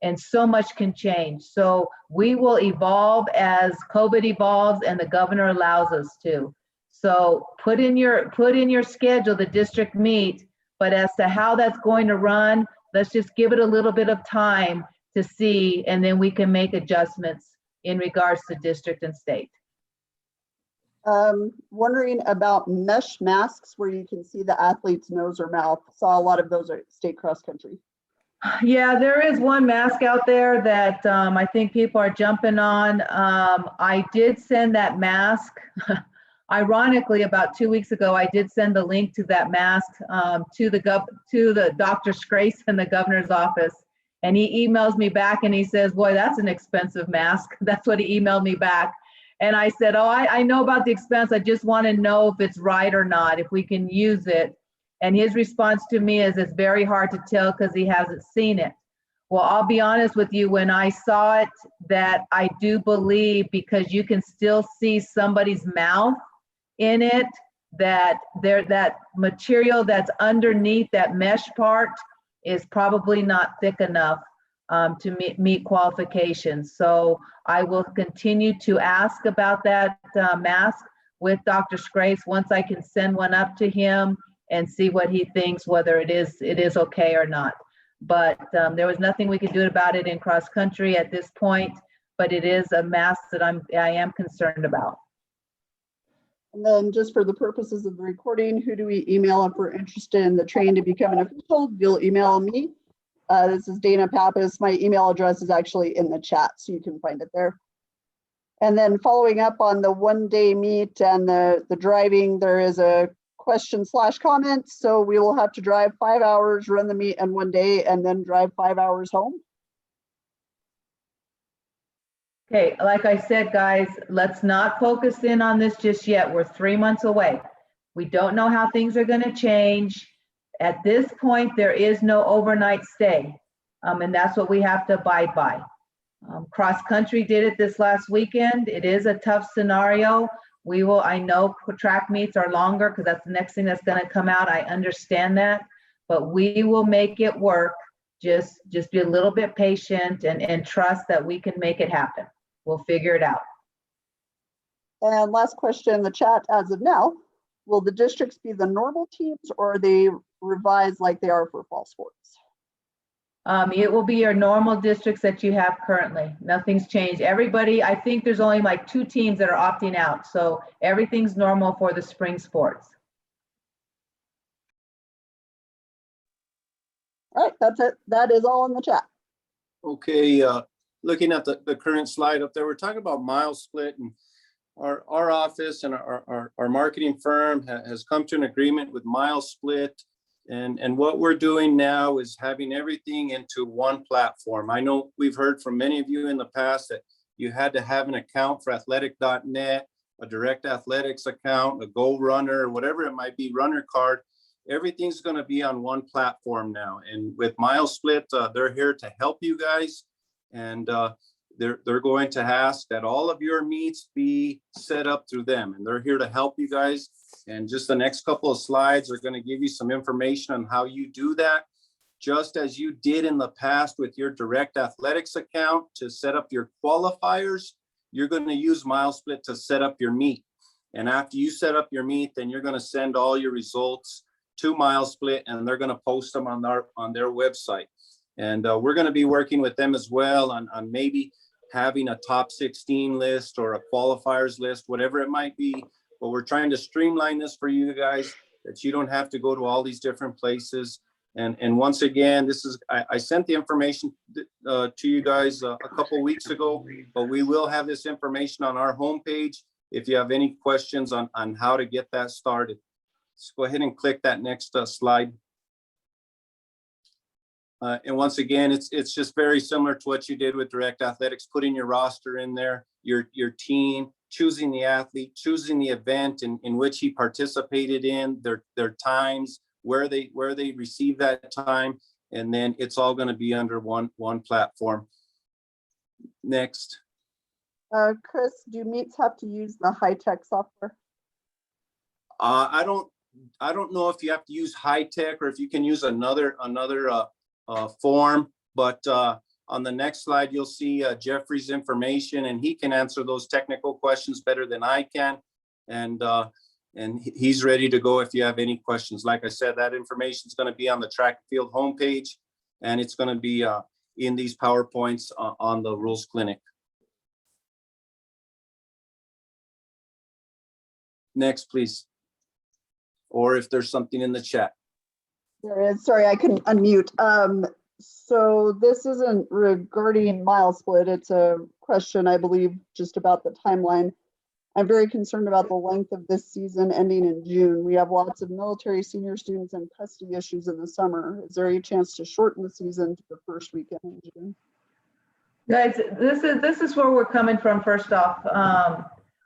and so much can change. So we will evolve as COVID evolves and the governor allows us to. So put in your schedule the district meet, but as to how that's going to run, let's just give it a little bit of time to see, and then we can make adjustments in regards to district and state.
Wondering about mesh masks where you can see the athlete's nose or mouth. Saw a lot of those at state cross country.
Yeah, there is one mask out there that I think people are jumping on. I did send that mask. Ironically, about 2 weeks ago, I did send the link to that mask to the Dr. Scrace in the governor's office. And he emails me back and he says, boy, that's an expensive mask. That's what he emailed me back. And I said, oh, I know about the expense. I just want to know if it's right or not, if we can use it. And his response to me is it's very hard to tell because he hasn't seen it. Well, I'll be honest with you, when I saw it, that I do believe, because you can still see somebody's mouth in it, that that material that's underneath that mesh part is probably not thick enough to meet qualifications. So I will continue to ask about that mask with Dr. Scrace once I can send one up to him and see what he thinks, whether it is okay or not. But there was nothing we could do about it in cross country at this point, but it is a mask that I am concerned about.
And then just for the purposes of the recording, who do we email if we're interested in the train to become an official? You'll email me. This is Dana Pappas. My email address is actually in the chat, so you can find it there. And then following up on the one-day meet and the driving, there is a question/comment. So we will have to drive 5 hours, run the meet in 1 day, and then drive 5 hours home.
Okay, like I said, guys, let's not focus in on this just yet. We're 3 months away. We don't know how things are going to change. At this point, there is no overnight stay, and that's what we have to abide by. Cross country did it this last weekend. It is a tough scenario. I know track meets are longer because that's the next thing that's going to come out. I understand that, but we will make it work. Just be a little bit patient and trust that we can make it happen. We'll figure it out.
And last question in the chat as of now, will the districts be the normal teams or are they revised like they are for fall sports?
It will be your normal districts that you have currently. Nothing's changed. Everybody, I think there's only like 2 teams that are opting out. So everything's normal for the spring sports.
All right, that's it. That is all in the chat.
Okay, looking at the current slide up there, we're talking about mile split, and our office and our marketing firm has come to an agreement with mile split. And what we're doing now is having everything into one platform. I know we've heard from many of you in the past that you had to have an account for athletic.net, a direct athletics account, a Go Runner, whatever it might be, runner card. Everything's going to be on one platform now. And with Mile Split, they're here to help you guys. And they're going to ask that all of your meets be set up through them. And they're here to help you guys. And just the next couple of slides are going to give you some information on how you do that. Just as you did in the past with your direct athletics account to set up your qualifiers, you're going to use Mile Split to set up your meet. And after you set up your meet, then you're going to send all your results to Mile Split, and they're going to post them on their website. And we're going to be working with them as well on maybe having a top 16 list or a qualifiers list, whatever it might be. But we're trying to streamline this for you guys, that you don't have to go to all these different places. And once again, I sent the information to you guys a couple weeks ago, but we will have this information on our homepage if you have any questions on how to get that started. Let's go ahead and click that next slide. And once again, it's just very similar to what you did with direct athletics, putting your roster in there, your team, choosing the athlete, choosing the event in which he participated in, their times, where they received that time, and then it's all going to be under one platform. Next.
Chris, do meets have to use the high-tech software?
I don't know if you have to use high-tech or if you can use another form, but on the next slide, you'll see Jeffrey's information, and he can answer those technical questions better than I can. And he's ready to go if you have any questions. Like I said, that information is going to be on the track and field homepage, and it's going to be in these PowerPoints on the Rules Clinic. Next, please. Or if there's something in the chat.
There is. Sorry, I couldn't unmute. So this isn't regarding Mile Split. It's a question, I believe, just about the timeline. I'm very concerned about the length of this season ending in June. We have lots of military senior students and custody issues in the summer. Is there any chance to shorten the season to the first weekend in June?
Guys, this is where we're coming from. First off,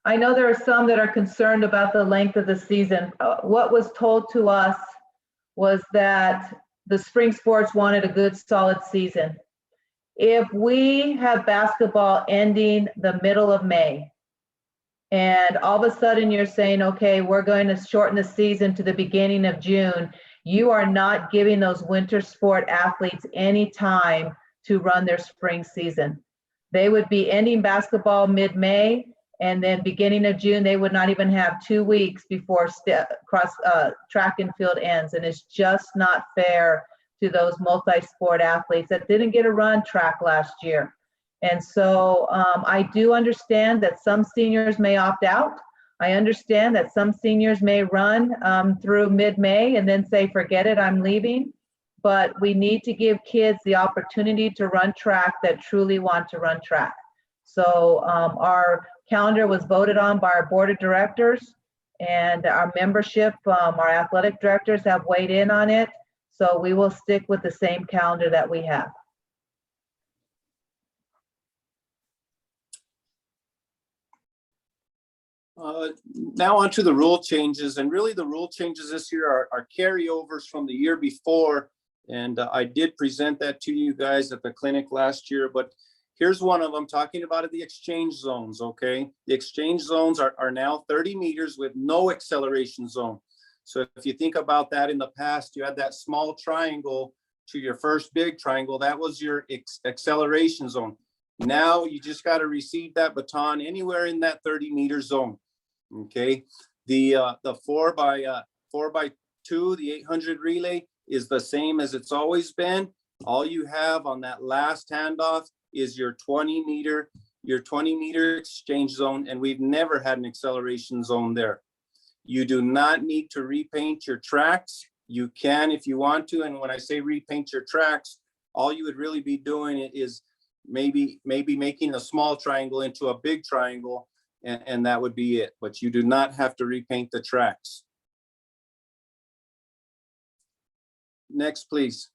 I know there are some that are concerned about the length of the season. What was told to us was that the spring sports wanted a good solid season. If we have basketball ending the middle of May, and all of a sudden you're saying, okay, we're going to shorten the season to the beginning of June, you are not giving those winter sport athletes any time to run their spring season. They would be ending basketball mid-May, and then beginning of June, they would not even have 2 weeks before track and field ends. And it's just not fair to those multi-sport athletes that didn't get a run track last year. And so I do understand that some seniors may opt out. I understand that some seniors may run through mid-May and then say, forget it, I'm leaving. But we need to give kids the opportunity to run track that truly want to run track. So our calendar was voted on by our board of directors, and our membership, our athletic directors have weighed in on it. So we will stick with the same calendar that we have.
Now on to the rule changes, and really the rule changes this year are carryovers from the year before. And I did present that to you guys at the clinic last year, but here's one of them talking about the exchange zones, okay? The exchange zones are now 30 meters with no acceleration zone. So if you think about that, in the past, you had that small triangle to your first big triangle. That was your acceleration zone. Now you just got to receive that baton anywhere in that 30-meter zone. Okay, the 4x2, the 800 relay is the same as it's always been. All you have on that last handoff is your 20-meter exchange zone, and we've never had an acceleration zone there. You do not need to repaint your tracks. You can if you want to, and when I say repaint your tracks, all you would really be doing is maybe making a small triangle into a big triangle, and that would be it. But you do not have to repaint the tracks. Next, please.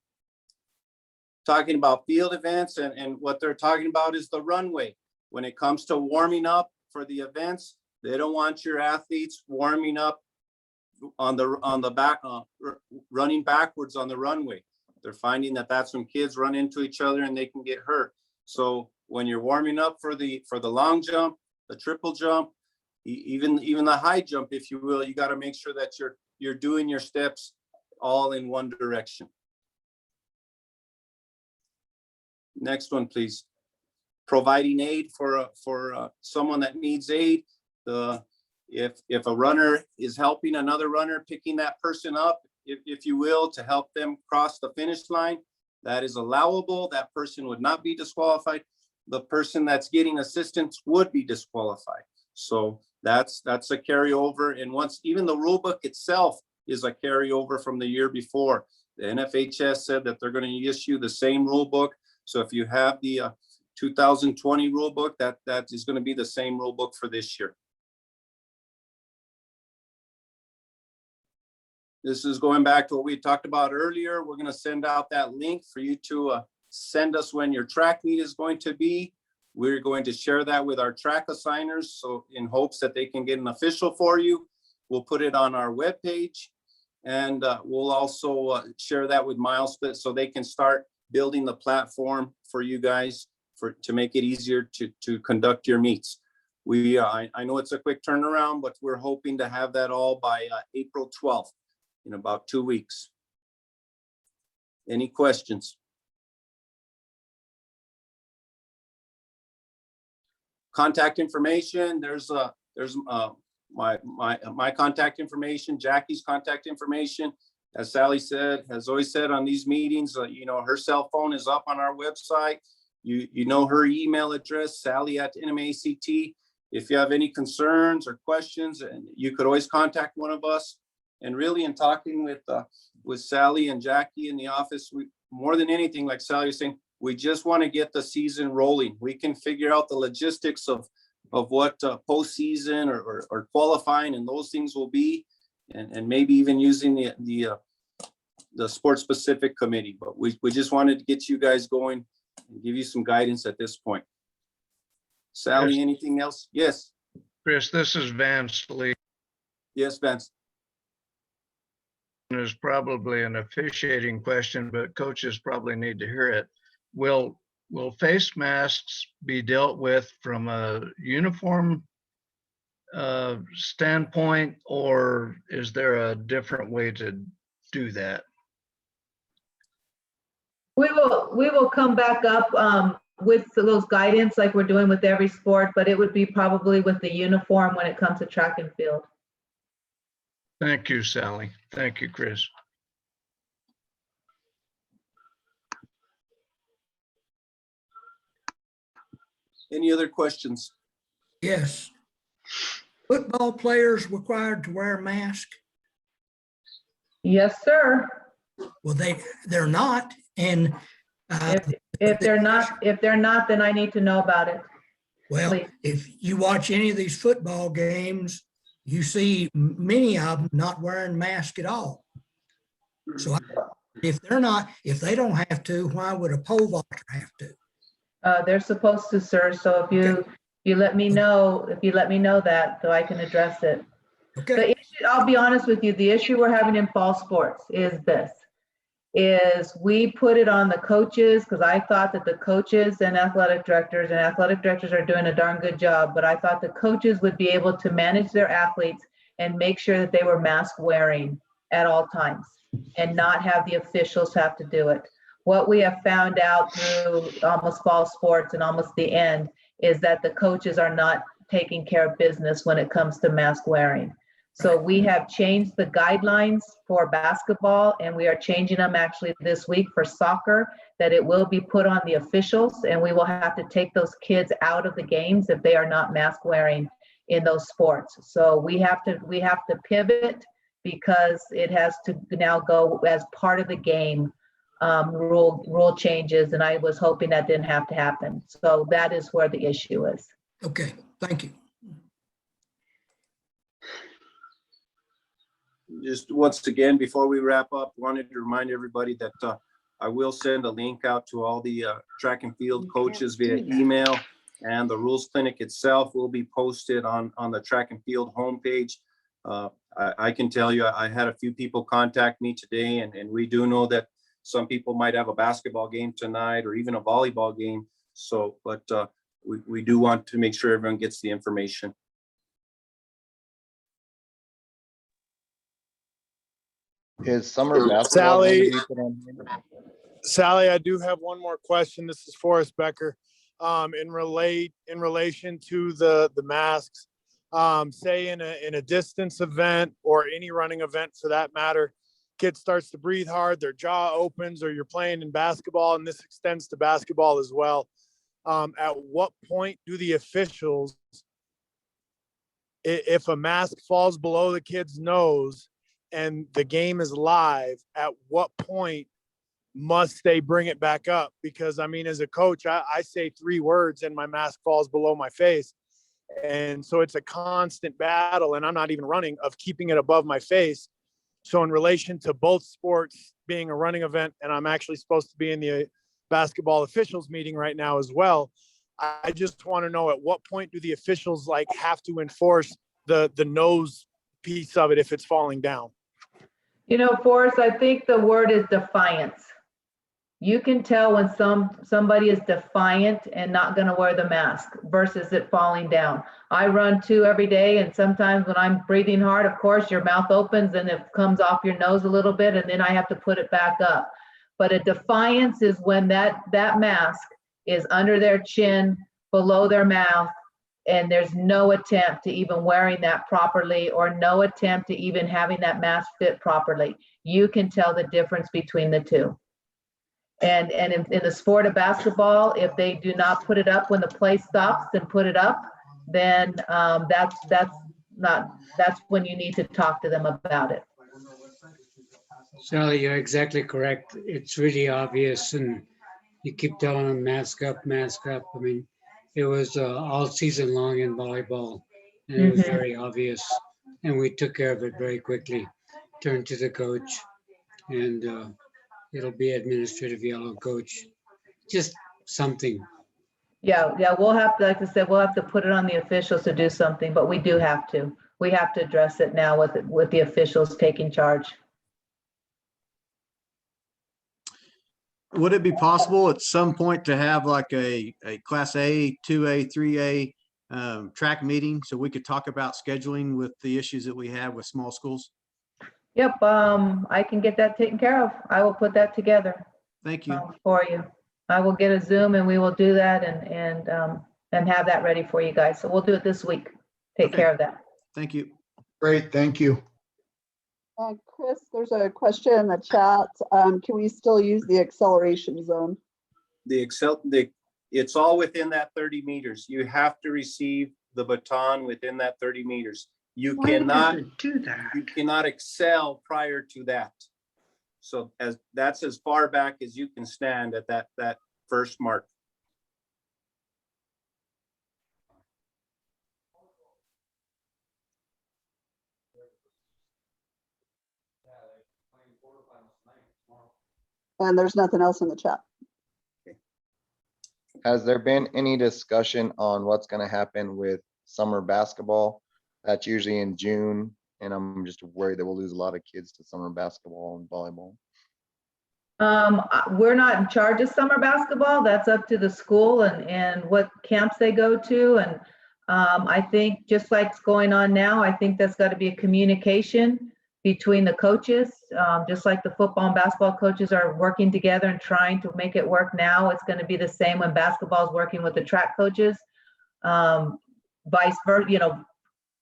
Talking about field events, and what they're talking about is the runway. When it comes to warming up for the events, they don't want your athletes warming up on the back, running backwards on the runway. They're finding that that's when kids run into each other and they can get hurt. So when you're warming up for the long jump, the triple jump, even the high jump, if you will, you got to make sure that you're doing your steps all in one direction. Next one, please. Providing aid for someone that needs aid. If a runner is helping another runner, picking that person up, if you will, to help them cross the finish line, that is allowable. That person would not be disqualified. The person that's getting assistance would be disqualified. So that's a carryover. And once, even the rule book itself is a carryover from the year before. The NFHS said that they're going to issue the same rule book. So if you have the 2020 rule book, that is going to be the same rule book for this year. This is going back to what we talked about earlier. We're going to send out that link for you to send us when your track meet is going to be. We're going to share that with our track assigners, so in hopes that they can get an official for you. We'll put it on our webpage, and we'll also share that with MileSplit so they can start building the platform for you guys to make it easier to conduct your meets. I know it's a quick turnaround, but we're hoping to have that all by April 12th, in about 2 weeks. Any questions? Contact information, there's my contact information, Jackie's contact information. As Sally said, has always said on these meetings, her cell phone is up on our website. You know her email address, Sally@NMACT. If you have any concerns or questions, and you could always contact one of us. And really, in talking with Sally and Jackie in the office, we, more than anything, like Sally was saying, we just want to get the season rolling. We can figure out the logistics of what postseason or qualifying and those things will be, and maybe even using the sports specific committee. But we just wanted to get you guys going and give you some guidance at this point. Sally, anything else? Yes.
Chris, this is Vance Lee.
Yes, Vance.
There's probably an officiating question, but coaches probably need to hear it. Will face masks be dealt with from a uniform standpoint, or is there a different way to do that?
We will come back up with those guidance like we're doing with every sport, but it would be probably with the uniform when it comes to track and field.
Thank you, Sally. Thank you, Chris.
Any other questions?
Yes. football players required to wear a mask?
Yes, sir.
Well, they're not. And
If they're not, then I need to know about it.
well,
Please.
if you watch any of these football games, you see many of them not wearing masks at all. So if they don't have to, why would a pole vaulter have to?
They're supposed to, sir. So if you let me know, that, so I can address it.
Okay.
The issue, I'll be honest with you, the issue we're having in fall sports is we put it on the coaches, because I thought that the coaches and athletic directors are doing a darn good job, but I thought the coaches would be able to manage their athletes and make sure that they were mask wearing at all times and not have the officials have to do it. What we have found out through almost fall sports and almost the end is that the coaches are not taking care of business when it comes to mask wearing. So we have changed the guidelines for basketball, and we are changing them actually this week for soccer, that it will be put on the officials, and we will have to take those kids out of the games if they are not mask wearing in those sports. So we have to pivot, because it has to now go as part of the game, rule changes, and I was hoping that didn't have to happen. So that is where the issue is.
Okay, thank you.
Just once again, before we wrap up, wanted to remind everybody that I will send a link out to all the track and field coaches via email, and the rules clinic itself will be posted on the track and field homepage. I can tell you, I had a few people contact me today, and we do know that some people might have a basketball game tonight or even a volleyball game. So, but we do want to make sure everyone gets the information.
Is summer basketball going to be put on?
Sally, I do have one more question. This is Forrest Becker. In relation to the masks, say in a distance event or any running event for that matter, kid starts to breathe hard, their jaw opens, or you're playing in basketball, and this extends to basketball as well. At what point do the officials, if a mask falls below the kid's nose and the game is live, at what point must they bring it back up? Because I mean, as a coach, I say 3 words and my mask falls below my face. And so it's a constant battle, and I'm not even running, of keeping it above my face. So in relation to both sports being a running event, and I'm actually supposed to be in the basketball officials meeting right now as well, I just want to know, at what point do the officials have to enforce the nose piece of it if it's falling down?
You know, Forrest, I think the word is defiance. You can tell when somebody is defiant and not going to wear the mask versus it falling down. I run 2 every day, and sometimes when I'm breathing hard, of course, your mouth opens and it comes off your nose a little bit, and then I have to put it back up. But a defiance is when that mask is under their chin, below their mouth, and there's no attempt to even wearing that properly, or no attempt to even having that mask fit properly. You can tell the difference between the two. And in the sport of basketball, if they do not put it up when the play stops and put it up, then that's when you need to talk to them about it.
Sally, you're exactly correct. It's really obvious, and you keep telling them mask up, mask up. I mean, it was all season long in volleyball, and it was very obvious, and we took care of it very quickly. Turned to the coach, and it'll be administrative yellow, coach. Just something.
Yeah, we'll have to, like I said, we'll have to put it on the officials to do something, but we do have to. We have to address it now with the officials taking charge.
Would it be possible at some point to have like a class A, 2A, 3A track meeting so we could talk about scheduling with the issues that we have with small schools?
Yep, I can get that taken care of. I will put that together.
Thank you.
For you. I will get a Zoom and we will do that and have that ready for you guys. So we'll do it this week. Take care of that.
Thank you.
Great, thank you.
Chris, there's a question in the chat. Can we still use the acceleration zone?
It's all within that 30 meters. You have to receive the baton within that 30 meters. You
Why does
cannot,
it do that?
you cannot excel prior to that. So that's as far back as you can stand at that first mark.
And there's nothing else in the chat.
Has there been any discussion on what's gonna happen with summer basketball? That's usually in June, and I'm just worried that we'll lose a lot of kids to summer basketball and volleyball.
We're not in charge of summer basketball. That's up to the school and what camps they go to. And I think just like it's going on now, I think that's got to be a communication between the coaches. Just like the football and basketball coaches are working together and trying to make it work now, it's going to be the same when basketball is working with the track coaches. Vice versa,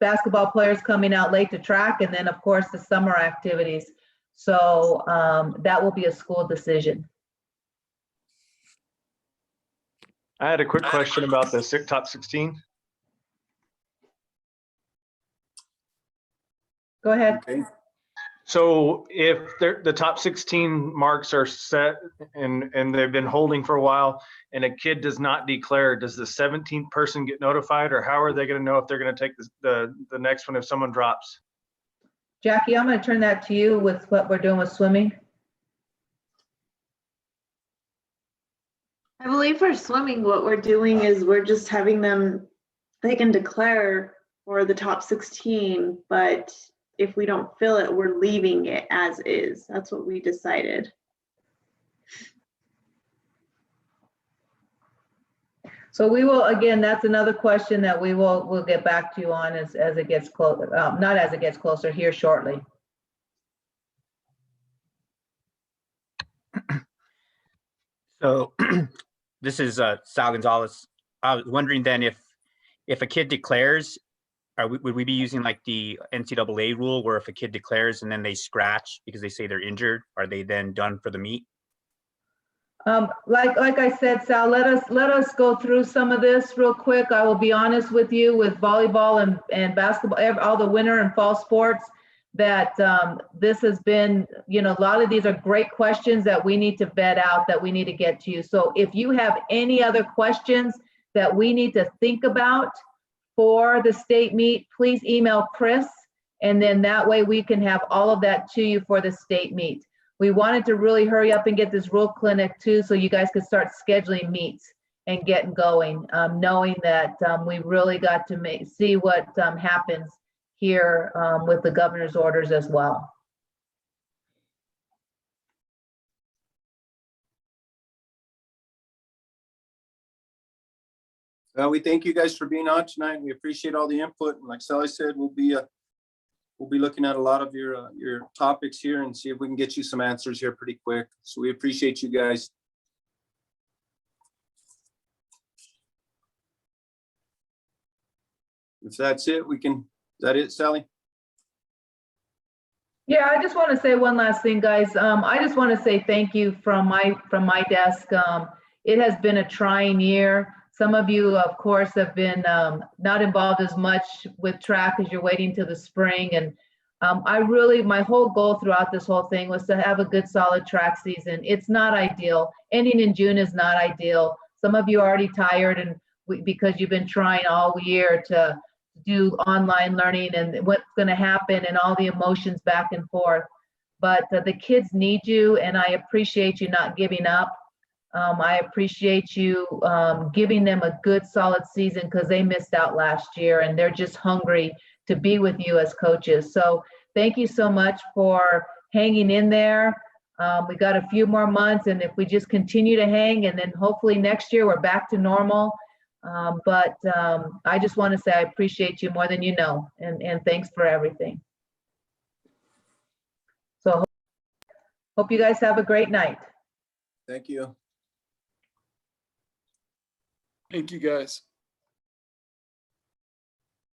basketball players coming out late to track, and then of course the summer activities. So that will be a school decision.
I had a quick question about the top 16.
Go ahead.
Okay.
So if the top 16 marks are set and they've been holding for a while and a kid does not declare, does the 17th person get notified, or how are they going to know if they're going to take the next one if someone drops?
Jackie, I'm going to turn that to you with what we're doing with swimming.
I believe for swimming, what we're doing is we're just having them, they can declare for the top 16, but if we don't fill it, we're leaving it as is. That's what we decided.
So we will, again, that's another question that we'll get back to you on as it gets closer, not as it gets closer, here shortly.
So this is Sal Gonzalez. I was wondering then if a kid declares, would we be using like the NCAA rule where if a kid declares and then they scratch because they say they're injured, are they then done for the meet?
Like I said, Sal, let us go through some of this real quick. I will be honest with you, with volleyball and basketball, all the winter and fall sports, that this has been, a lot of these are great questions that we need to vet out, that we need to get to you. So if you have any other questions that we need to think about for the state meet, please email Chris, and then that way we can have all of that to you for the state meet. We wanted to really hurry up and get this rule clinic too, so you guys could start scheduling meets and getting going, knowing that we really got to see what happens here with the governor's orders as well.
We thank you guys for being on tonight. We appreciate all the input. And like Sally said, we'll be looking at a lot of your topics here and see if we can get you some answers here pretty quick. So we appreciate you guys. If that's it, is that it, Sally?
Yeah, I just want to say one last thing, guys. I just want to say thank you from my desk. It has been a trying year. Some of you, of course, have been not involved as much with track as you're waiting till the spring. And my whole goal throughout this whole thing was to have a good, solid track season. It's not ideal. Ending in June is not ideal. Some of you are already tired because you've been trying all year to do online learning and what's going to happen and all the emotions back and forth. But the kids need you, and I appreciate you not giving up. I appreciate you giving them a good, solid season, because they missed out last year and they're just hungry to be with you as coaches. So thank you so much for hanging in there. We got a few more months, and if we just continue to hang, and then hopefully next year we're back to normal. But I just want to say I appreciate you more than you know, and thanks for everything. So hope you guys have a great night.
Thank you.
Thank you, guys.